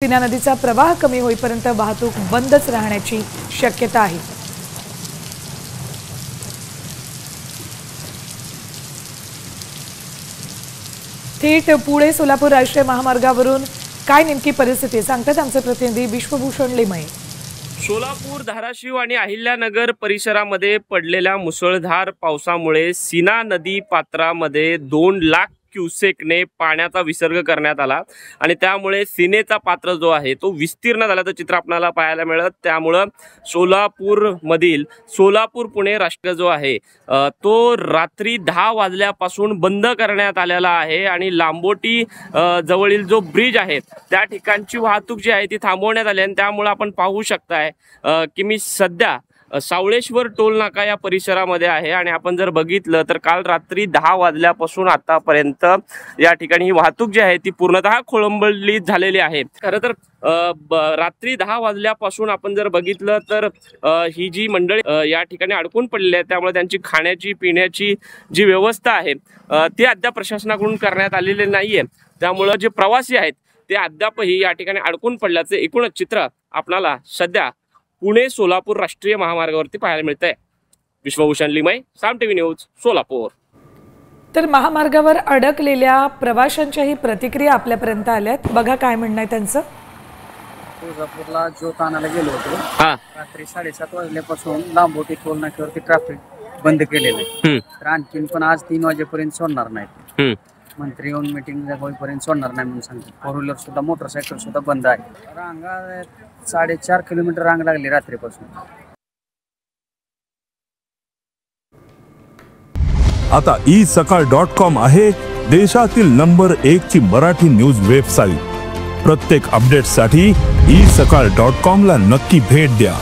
सीना नदीचा प्रवाह कमी होईपर्यंत वाहतूक बंदच राहण्याची शक्यता आहे। थेट पुणे सोलापूर राष्ट्रीय महामार्गावरून काय नेमकी परिस्थिती सांगतात आमचे प्रतिनिधी विश्वभूषण लिमये। सोलापूर, धाराशिव आणि अहिल्यानगर परिसरामध्ये पडलेल्या मुसळधार पावसामुळे सीना नदी पात्रामध्ये 2 लाख क्युसेकने पाण्याचा विसर्ग करण्यात आला आणि त्यामुळे सीनेचा पात्र जो आहे तो विस्तीर्ण झाल्याचं चित्र आपल्याला पाहायला मिळत। त्यामुळे सोलापूर मधील सोलापूर पुणे राष्ट्रीय जो आहे तो रात्री 10 वाजल्यापासून बंद करण्यात आलेला आहे आणि लांबोटी जवळील जो ब्रिज आहे त्या ठिकाणची वाहतूक जी आहे ती थांबवण्यात आली आणि त्यामुळे आपण पाहू शकताय की मी सध्या सावळेश्वर टोल नाका या परिसरामध्ये आहे आणि आपण जर बघितलं तर काल रात्री 10 वाजल्यापासून आतापर्यंत या ठिकाणी ही वाहतूक जी आहे ती पूर्णतः खोळंबली झालेली आहे। खरं तर रात्री 10 वाजल्यापासून आपण जर बघितलं तर ही जी मंडळी या ठिकाणी अडकून पडलेली आहे त्यामुळे त्यांची खाण्याची पिण्याची जी व्यवस्था आहे ती अद्याप प्रशासनाकडून करण्यात आलेली नाहीये। त्यामुळे जे प्रवासी आहेत ते अद्यापही या ठिकाणी अडकून पडल्याचे एकूणच चित्र आपल्याला सध्या पुणे सोलापूर राष्ट्रीय महामार्गावरती पाहायला मिळतंय। विश्वभूषण लिमये, साम टीव्ही न्यूज, सोलापूर। तर महामार्गावर अडकलेल्या प्रवाशांच्याही प्रतिक्रिया आपल्यापर्यंत आल्यात, बघा काय म्हणणं आहे त्यांचं। तुळजापूरला ज्योत आणायला गेलो होतो, रात्री 7:30 वाजल्यापासून लांबोटी टोल नाक्यावरती ट्रॅफिक बंद केलेलं आहे। तर आणखीन पण आज 3 वाजेपर्यंत सोडणार नाही, मंत्री येऊन मीटिंग होईपर्यंत सोडणार नाही म्हणून सांगतो। 4 व्हीलर सुद्धा, मोटरसायकल सुद्धा बंद आहे। रांगा 4.5 किलोमीटर रांग लागली रात्रीपासून। आता isakal.com आहे देशातील नंबर 1 ची मराठी न्यूज वेबसाईट। प्रत्येक अपडेटसाठी isakal.com ला नक्की भेट द्या।